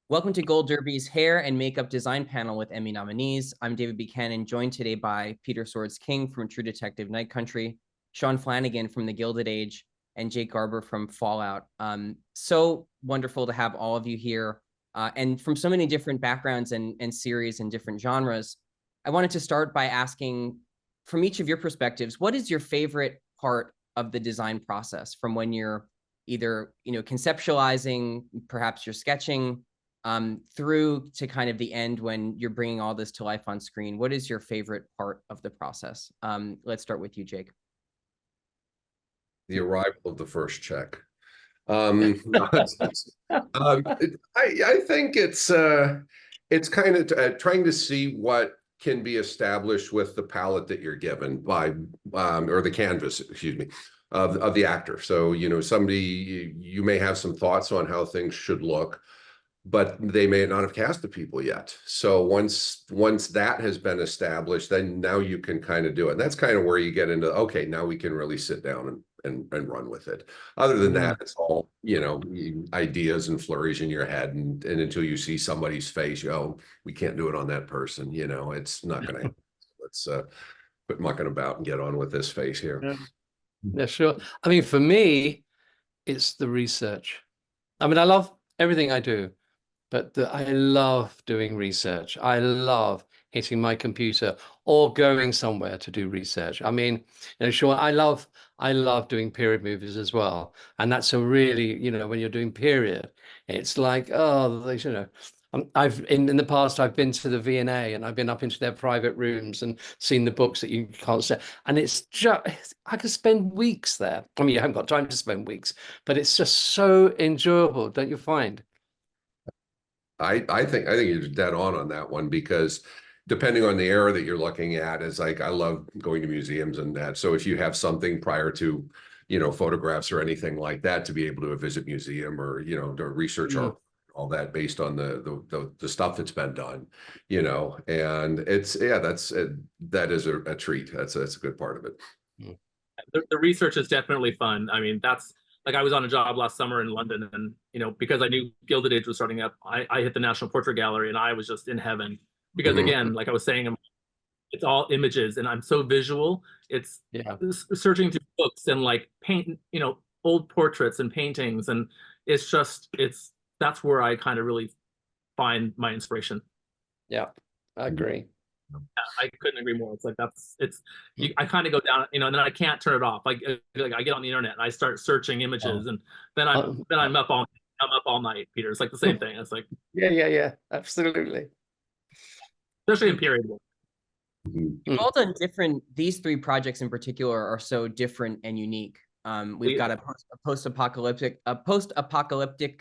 Welcome to Gold Derby's hair and makeup design panel with Emmy nominees. I'm David Buchanan, joined today by Peter Swords King from True Detective Night Country, Sean Flanigan from The Gilded Age, and Jake Garber from Fallout. So wonderful to have all of you here, and from so many different backgrounds and series and different genres. I wanted to start by asking, from each of your perspectives, what is your favorite part of the design process, from when you're either conceptualizing, perhaps you're sketching, through to kind of the end when you're bringing all this to life on screen? What is your favorite part of the process? Let's start with you, Jake. The arrival of the first check. I think it's kind of trying to see what can be established with the palette that you're given by, or the canvas, excuse me, of the actor. So, somebody, you may have some thoughts on how things should look, but they may not have cast the people yet. So once that has been established, then now you can kind of do it. And that's kind of where you get into, okay, now we can really sit down and run with it. Other than that, it's all, ideas and flurries in your head. And until you see somebody's face, we can't do it on that person. It's not going to, let's quit mucking about and get on with this face here. Yeah, sure. I mean, for me, it's the research. I mean, I love everything I do, but I love doing research. I love hitting my computer or going somewhere to do research. I mean, sure, I love doing period movies as well. And that's a really, when you're doing period, it's like, I've in the past, I've been to the V&A and I've been up into their private rooms and seen the books that you can't see. And it's just, I could spend weeks there. I mean, you haven't got time to spend weeks, but it's just so enjoyable, don't you find? I think you're dead on that one, because depending on the era that you're looking at, is like, I love going to museums and that. So if you have something prior to, photographs or anything like that, to be able to visit museum or, to research all that based on the stuff that's been done, and it's, that is a treat. That's a good part of it. The research is definitely fun. I mean, that's, like, I was on a job last summer in London, and because I knew Gilded Age was starting up, I hit the National Portrait Gallery, and I was just in heaven, because again, like I was saying, it's all images, and I'm so visual. It's searching through books and like paint, old portraits and paintings, and it's that's where I kind of really find my inspiration. Yeah, I agree. I couldn't agree more. It's like I kind of go down, and then I can't turn it off. Like I get on the internet and I start searching images, and then I'm up all night, Peter. It's like the same thing. It's like yeah, absolutely. Especially in period work. You've all done different. These three projects in particular are so different and unique. We've got a post-apocalyptic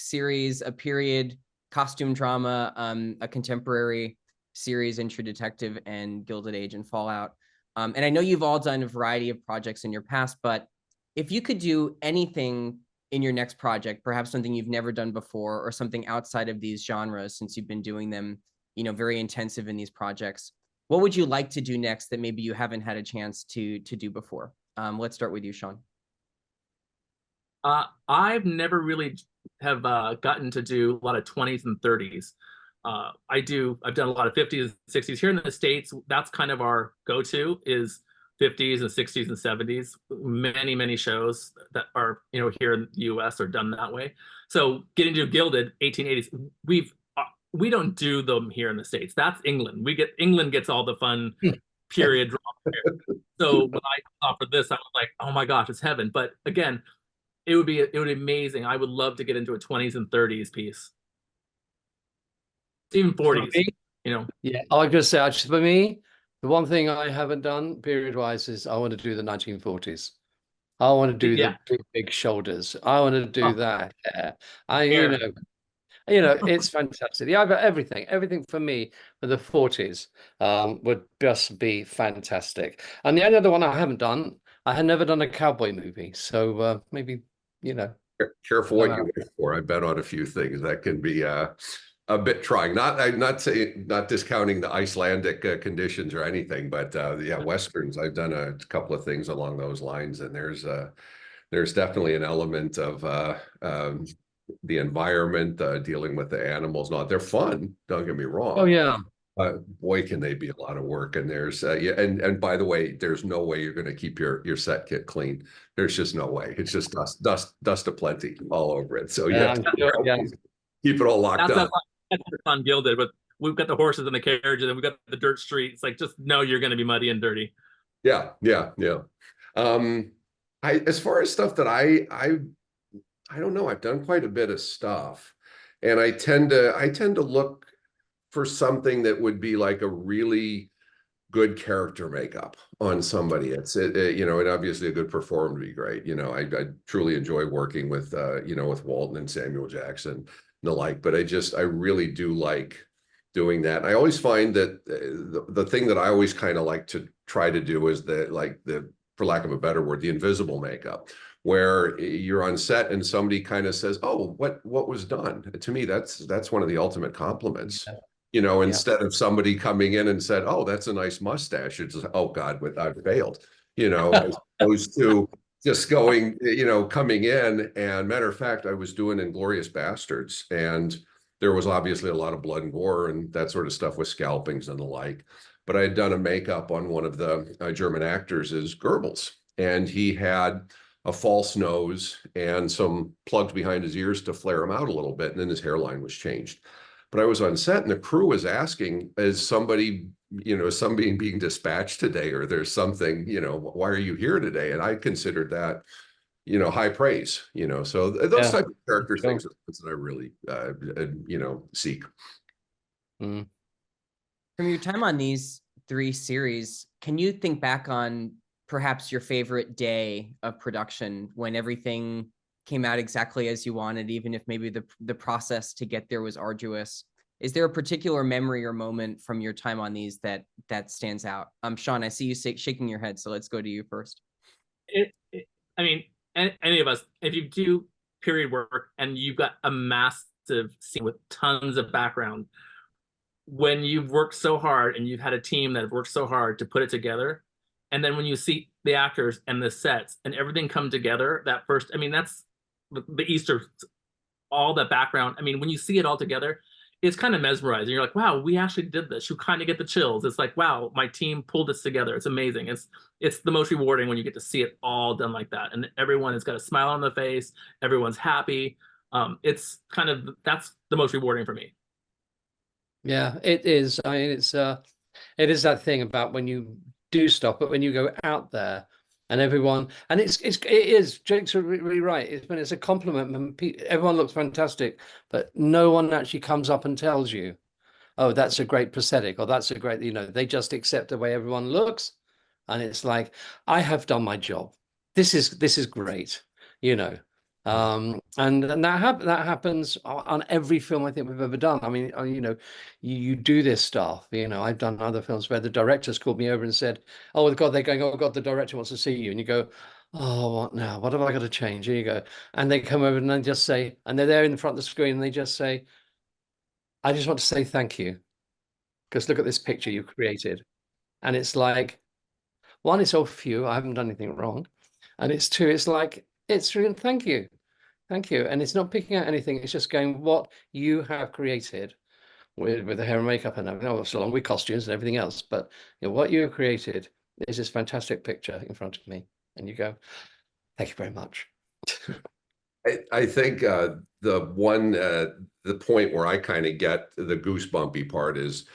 series, a period costume drama, a contemporary series in True Detective, and Gilded Age and Fallout. And I know you've all done a variety of projects in your past, but if you could do anything in your next project, perhaps something you've never done before, or something outside of these genres, since you've been doing them, very intensive in these projects, what would you like to do next that maybe you haven't had a chance to do before? Let's start with you, Sean. I've never really have gotten to do a lot of 20s and 30s. I've done a lot of 50s, 60s here in the States. That's kind of our go-to, is 50s and 60s and 70s. Many shows that are, here in the US are done that way. So getting to Gilded 1880s, we don't do them here in the States. That's England. England gets all the fun period drama. So when I saw for this, I was like, oh my gosh, it's heaven. But again, it would be amazing. I would love to get into a 20s and 30s piece. Even 40s, Yeah, I was going to say, actually, for me, the one thing I haven't done period-wise is I want to do the 1940s. I want to do the big shoulders. I want to do that. It's fantastic. Yeah, but everything for me for the 40s would just be fantastic. And the only other one I haven't done, I had never done a cowboy movie, so maybe Careful what you wish for. I bet on a few things that can be a bit trying. Not discounting the Icelandic conditions or anything, but westerns. I've done a couple of things along those lines, and there's definitely an element of the environment, dealing with the animals. Not they're fun. Don't get me wrong. Oh yeah. Boy, can they be a lot of work. And there's yeah, and by the way, there's no way you're going to keep your set kit clean. There's just no way. It's just dust aplenty all over it. So you have to keep it all locked up. That's on Gilded, but we've got the horses in the carriage, and then we've got the dirt street. It's like, just know you're going to be muddy and dirty. Yeah. As far as stuff that I don't know. I've done quite a bit of stuff, and I tend to look for something that would be like a really good character makeup on somebody. You know, and obviously a good performer would be great. You know, I truly enjoy working with you know, with Walton and Samuel Jackson and the like, but I really do like doing that. And I always find that the thing that I always kind of like to try to do is for lack of a better word, the invisible makeup, where you're on set and somebody kind of says, "Oh, what was done?" To me, that's one of the ultimate compliments. Yeah. You know, instead of somebody coming in and said, "Oh, that's a nice mustache," it's like, "Oh God, I failed." You know, as opposed to just going, you know, coming in. And matter of fact, I was doing Inglourious Bastards, and there was obviously a lot of blood and gore and that sort of stuff with scalpings and the like. But I had done a makeup on one of the German actors as Goebbels, and he had a false nose and some plugs behind his ears to flare him out a little bit, and then his hairline was changed. But I was on set, and the crew was asking, "Is somebody, you know, somebody being dispatched today, or there's something, you know, why are you here today?" And I considered that, you know, high praise, you know. So those type of character things are things that I really, you know, seek. From your time on these 3 series, can you think back on perhaps your favorite day of production when everything came out exactly as you wanted, even if maybe the process to get there was arduous? Is there a particular memory or moment from your time on these that stands out? Sean, I see you shaking your head, so let's go to you first. I mean, any of us, if you do period work and you've got a massive scene with tons of background, when you've worked so hard and you've had a team that have worked so hard to put it together, and then when you see the actors and the sets and everything come together, that first, I mean, that's the Easter, all that background. I mean, when you see it all together, it's kind of mesmerizing. You're like, wow, we actually did this. You kind of get the chills. It's like, wow, my team pulled this together. It's amazing. It's the most rewarding when you get to see it all done like that. And everyone has got a smile on their face. Everyone's happy. It's kind of, that's the most rewarding for me. Yeah, it is. I mean, it is that thing about when you do stuff, but when you go out there and everyone, and it is, Jake's really right. It's a compliment. Everyone looks fantastic, but no one actually comes up and tells you, "Oh, that's a great prosthetic," or "That's a great," you know, they just accept the way everyone looks. And it's like, I have done my job. This is great, you know. And that happens on every film I think we've ever done. I mean, you know, you do this stuff. You know, I've done other films where the directors called me over and said, "Oh God," they're going, "Oh God, the director wants to see you," and you go, "Oh, what now? What have I got to change?" Here you go, and they come over and they just say, and they're there in front of the screen, and they just say, "I just want to say thank you, because look at this picture you created," and it's like, one, it's all few, I haven't done anything wrong, and it's two, it's like, it's really thank you. Thank you. And it's not picking out anything. It's just going, what you have created with the hair and makeup and everything, so along with costumes and everything else. But you know, what you have created is this fantastic picture in front of me. And you go, thank you very much. I think the point where I kind of get the goosebumpy part is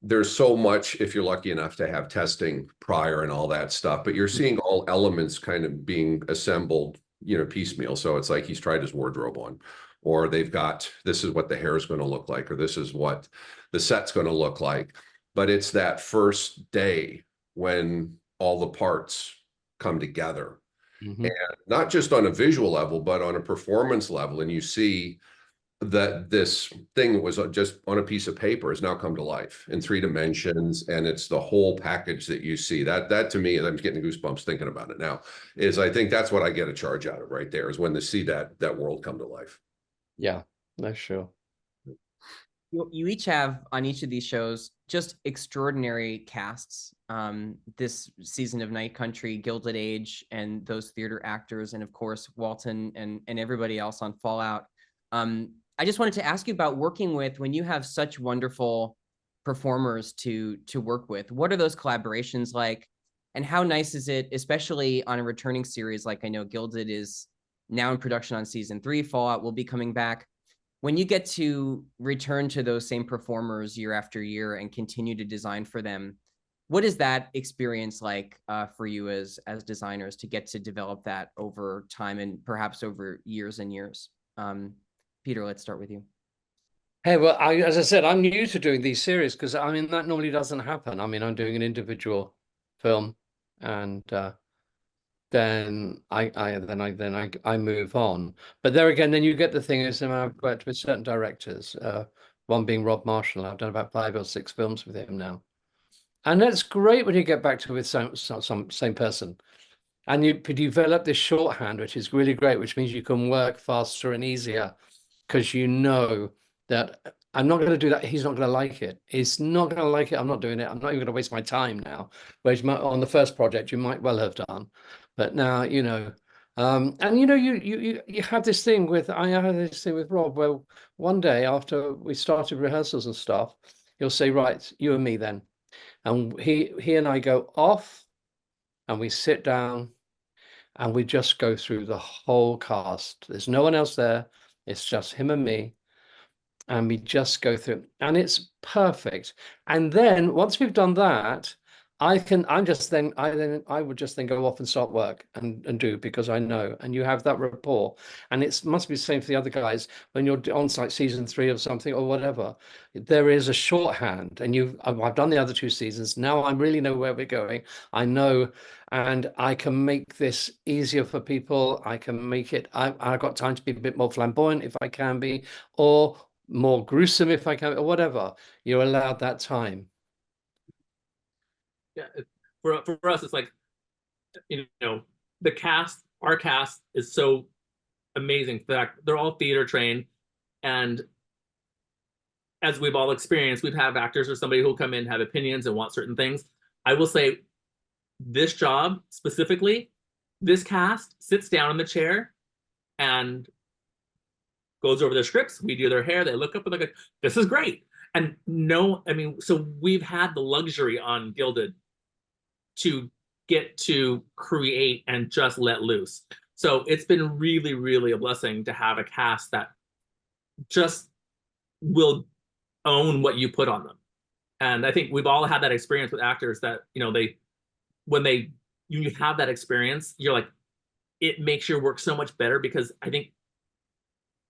there's so much, if you're lucky enough to have testing prior and all that stuff, but you're seeing all elements kind of being assembled, you know, piecemeal. So it's like he's tried his wardrobe on, or they've got, this is what the hair is going to look like, or this is what the set's going to look like. But it's that first day when all the parts come together. And not just on a visual level, but on a performance level. And you see that this thing that was just on a piece of paper has now come to life in 3 dimensions, and it's the whole package that you see. That to me, I'm getting goosebumps thinking about it now, is I think that's what I get a charge out of right there, is when they see that world come to life. Yeah, no, sure. You each have on each of these shows just extraordinary casts. This season of Night Country, Gilded Age, and those theater actors, and of course Walton and everybody else on Fallout. I just wanted to ask you about working with, when you have such wonderful performers to work with, what are those collaborations like? And how nice is it, especially on a returning series like I know Gilded is now in production on season 3, Fallout will be coming back. When you get to return to those same performers year after year and continue to design for them, what is that experience like for you as designers to get to develop that over time and perhaps over years and years? Peter, let's start with you. Hey, well, as I said, I'm new to doing these series because I mean that normally doesn't happen. I mean, I'm doing an individual film, and then I move on. But there again, then you get the thing is, I've worked with certain directors. One being Rob Marshall. I've done about 5 or 6 films with him now, and that's great when you get back to with some same person, and you develop this shorthand, which is really great, which means you can work faster and easier because you know that I'm not going to do that. He's not going to like it. He's not going to like it. I'm not doing it. I'm not even going to waste my time now. Whereas on the first project, you might well have done, but now you know. And you know, you have this thing with I had this thing with Rob where one day after we started rehearsals and stuff, he'll say, "Right, you and me then," and he and I go off, and we sit down, and we just go through the whole cast. There's no one else there. It's just him and me. And we just go through, and it's perfect. And then once we've done that, I would just then go off and start work and do, because I know, and you have that rapport. And it must be the same for the other guys when you're on like season 3 of something or whatever. There is a shorthand, and I've done the other 2 seasons. Now I really know where we're going. I know, and I can make this easier for people. I can make it, I've got time to be a bit more flamboyant if I can be, or more gruesome if I can, or whatever. You're allowed that time. Yeah, for us, it's like, you know, our cast is so amazing. In fact, they're all theater trained, and as we've all experienced, we've had actors or somebody who'll come in, have opinions and want certain things. I will say, this job specifically, this cast sits down in the chair and goes over their scripts. We do their hair. They look up and they're like, "This is great." And no, I mean, so we've had the luxury on Gilded to get to create and just let loose. So it's been really, really a blessing to have a cast that just will own what you put on them. And I think we've all had that experience with actors that, you know, when you have that experience, you're like, it makes your work so much better, because I think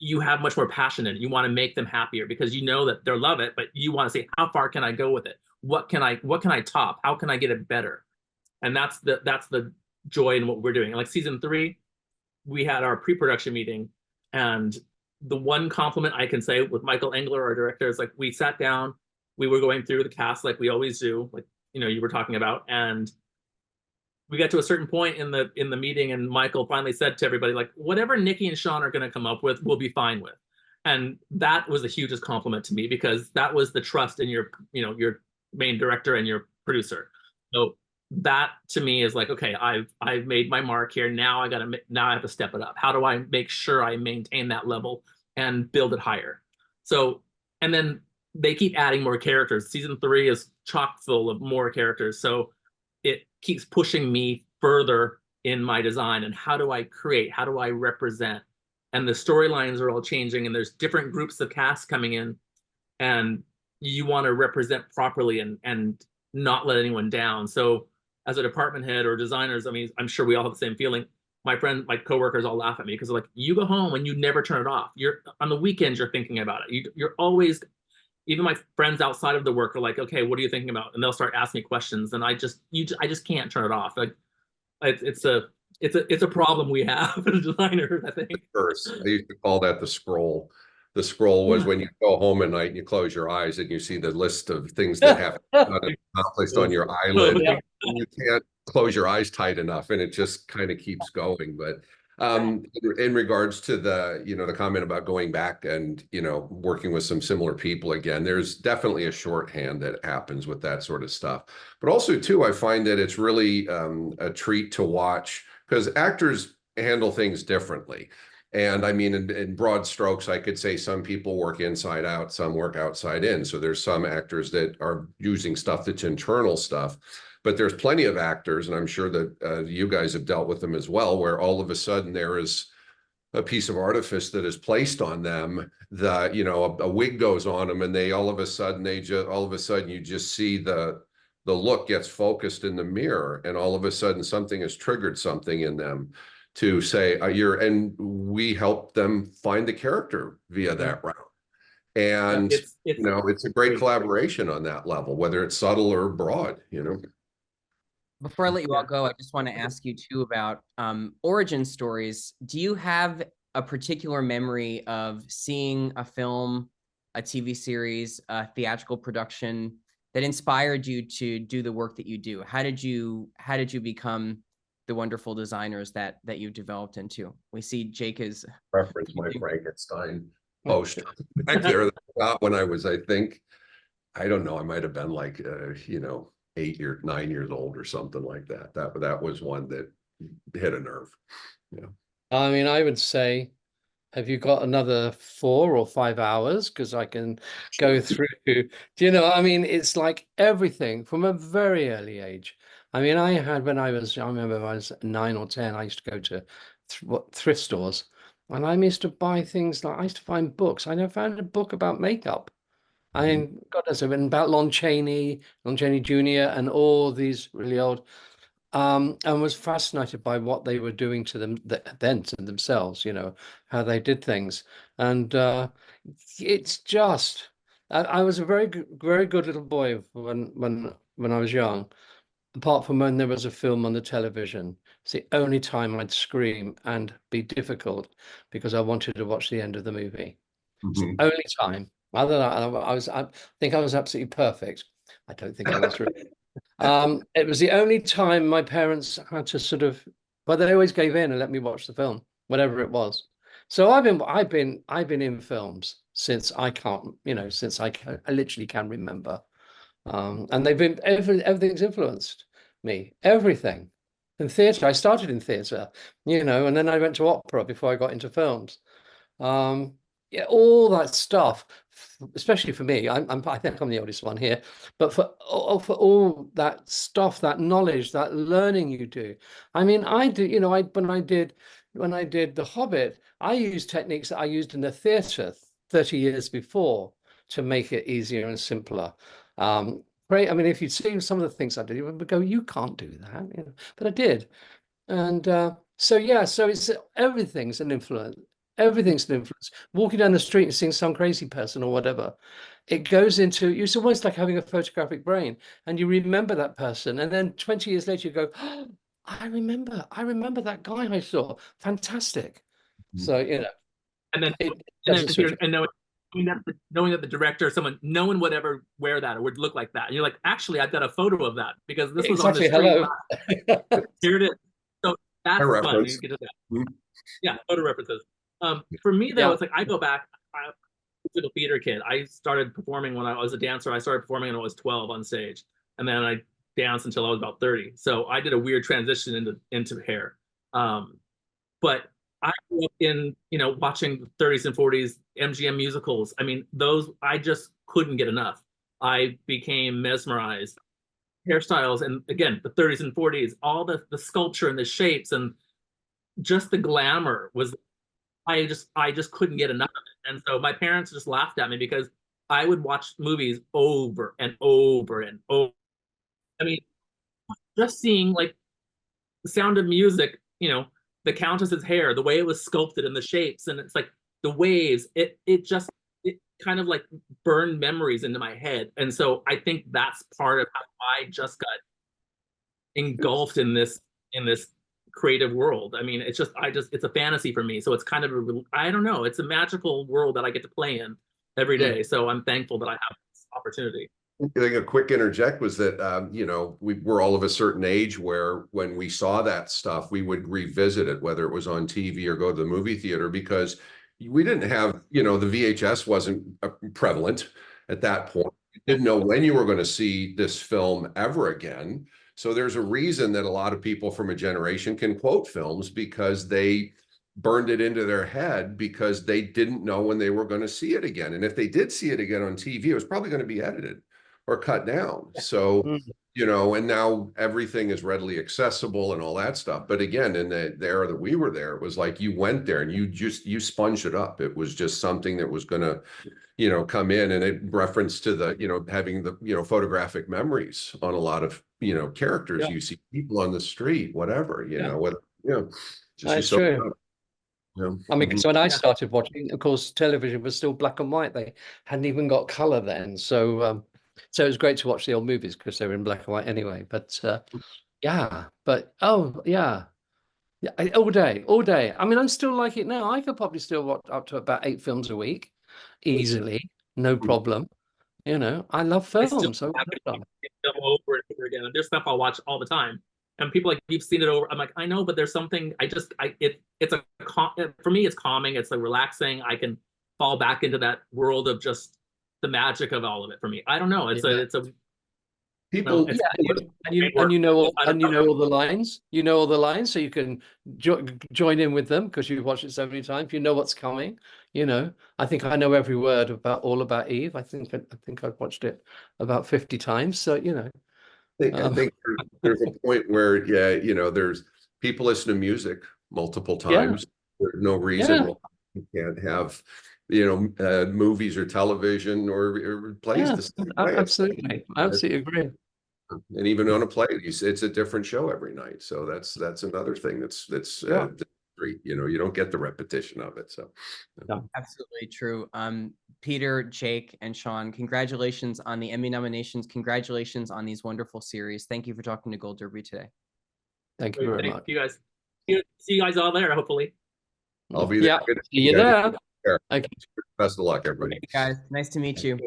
you have much more passion in it. You want to make them happier because you know that they'll love it, but you want to say, how far can I go with it? What can I top? How can I get it better? And that's the joy in what we're doing. Like season 3, we had our pre-production meeting, and the one compliment I can say with Michael Engler, our director, is like, we sat down, we were going through the cast like we always do, like, you know, you were talking about, and we got to a certain point in the meeting, and Michael finally said to everybody, like, whatever Nikki and Sean are going to come up with, we'll be fine with. And that was the hugest compliment to me, because that was the trust in your main director and your producer. So that to me is like, okay, I've made my mark here. Now I have to step it up. How do I make sure I maintain that level and build it higher? So, and then they keep adding more characters. Season 3 is chock full of more characters. So it keeps pushing me further in my design. And how do I create? How do I represent? And the storylines are all changing, and there's different groups of cast coming in, and you want to represent properly and not let anyone down. So as a department head or designers, I mean, I'm sure we all have the same feeling. My coworkers all laugh at me because they're like, you go home and you never turn it off. You're on the weekends, you're thinking about it. You're always, even my friends outside of the work are like, okay, what are you thinking about? And they'll start asking me questions, and I just can't turn it off. Like, it's a problem we have as designers, I think. First, I used to call that the scroll. The scroll was when you go home at night and you close your eyes and you see the list of things that have accomplished on your eyelid. Yeah. You can't close your eyes tight enough, and it just kind of keeps going. But in regards to the comment about going back and working with some similar people again, there's definitely a shorthand that happens with that sort of stuff. But also too, I find that it's really a treat to watch, because actors handle things differently. And I mean, in broad strokes, I could say some people work inside out, some work outside in. So there's some actors that are using stuff that's internal stuff, but there's plenty of actors, and I'm sure that you guys have dealt with them as well, where all of a sudden there is a piece of artifice that is placed on them, that, you know, a wig goes on them, and they all of a sudden you just see the look gets focused in the mirror, and all of a sudden something has triggered something in them to say and we help them find the character via that route. And you know, it's a great collaboration on that level, whether it's subtle or broad, you know. Before I let you all go, I just want to ask you too about origin stories. Do you have a particular memory of seeing a film, a TV series, a theatrical production that inspired you to do the work that you do? How did you become the wonderful designers that you've developed into? We see Jake is reference my Frankenstein post back there when I was, I think, I don't know, I might have been like you know, 9 years old or something like that. That was one that hit a nerve. Yeah. I mean, I would say, have you got another 4 or 5 hours? Because I can go through. Do you know? I mean, it's like everything from a very early age. I mean, I remember when I was 9 or 10, I used to go to thrift stores, and I used to buy things like, I used to find books. I never found a book about makeup. I mean, God knows, I've been about Lon Chaney Jr., and all these really old, and was fascinated by what they were doing to them then to themselves, you know, how they did things. And it's just, I was a very good little boy when I was young, apart from when there was a film on the television. It's the only time I'd scream and be difficult because I wanted to watch the end of the movie. It's the only time. Other than that, I think I was absolutely perfect. I don't think I was really. It was the only time my parents had to sort of, but they always gave in and let me watch the film, whatever it was. So I've been in films since I can't, you know, since I literally can remember. And they've been, everything's influenced me, everything. In theatre, I started in theatre, you know, and then I went to opera before I got into films. Yeah, all that stuff, especially for me, I think I'm the oldest one here, but for all that stuff, that knowledge, that learning you do. I mean, I do, you know, when I did The Hobbit, I used techniques that I used in the theatre 30 years before to make it easier and simpler. Great. I mean, if you'd seen some of the things I did, you would go, you can't do that, you know, but I did. And so yeah, so it's everything's an influence. Everything's an influence. Walking down the street and seeing some crazy person or whatever, it goes into, it's almost like having a photographic brain, and you remember that person, and then 20 years later you go, oh, I remember that guy I saw. Fantastic. So you know, and then knowing that the director, no one would ever wear that or would look like that, and you're like, actually, I've got a photo of that because this was exactly, on the street. Hello. Here it is. So that's fun. You get to that. Yeah, photo references. For me though, it's like I go back. I was a theater kid. I started performing when I was a dancer. I started performing when I was 12 on stage, and then I danced until I was about 30. So I did a weird transition into hair. But I grew up in, you know, watching the 30s and 40s MGM musicals. I mean, those, I just couldn't get enough. I became mesmerized. Hairstyles, and again, the 30s and 40s, all the sculpture and the shapes and just the glamour was, I just couldn't get enough of it. And so my parents just laughed at me because I would watch movies over and over and over. I mean, just seeing like The Sound of Music, you know, the Countess's hair, the way it was sculpted and the shapes, and it's like the waves, it kind of like burned memories into my head. And so I think that's part of how I just got engulfed in this creative world. I mean, it's a fantasy for me. So it's kind of I don't know, it's a magical world that I get to play in every day. So I'm thankful that I have this opportunity. I think a quick interject was that, you know, we're all of a certain age where when we saw that stuff, we would revisit it, whether it was on TV or go to the movie theater, because we didn't have, you know, the VHS wasn't prevalent at that point. You didn't know when you were going to see this film ever again. So there's a reason that a lot of people from a generation can quote films, because they burned it into their head because they didn't know when they were going to see it again. And if they did see it again on TV, it was probably going to be edited or cut down. So, you know, and now everything is readily accessible and all that stuff. But again, in the era that we were there, it was like you went there and you sponged it up. It was just something that was going to, you know, come in, and it referenced to the, you know, having the, you know, photographic memories on a lot of, you know, characters. Yeah. You see people on the street, whatever, you know, whether, you know, That's true. Yeah. I mean, because when I started watching, of course, television was still black and white. They hadn't even got color then. So so it was great to watch the old movies because they were in black and white anyway. But yeah, but oh yeah, all day, all day. I mean, I'm still like it now. I could probably still watch up to about 8 films a week easily, no problem. You know, I love I still have them over and over again. And there's stuff I'll watch all the time. And people like, you've seen it over. I'm like, I know, but there's something for me, it's calming. It's like relaxing. I can fall back into that world of just the magic of all of it for me. I don't know. It's a people, and you know all the lines. You know all the lines, so you can join in with them because you've watched it so many times. You know what's coming. You know, I think I know every word all about Eve. I think I've watched it about 50 times. So you know. I think there's a point where, yeah, you know, there's people listen to music multiple times. There's no reason you can't have, you know, movies or television or plays the same way. Absolutely. I absolutely agree. And even on a play, it's a different show every night. So that's another thing that's you know, you don't get the repetition of it. So absolutely true. Peter, Jake, and Sean, congratulations on the Emmy nominations. Congratulations on these wonderful series. Thank you for talking to Gold Derby today. Thank you very much. You guys. See you guys all there, hopefully. I'll be there. Yeah. See you there. Okay. Best of luck, everybody. Hey guys, nice to meet you.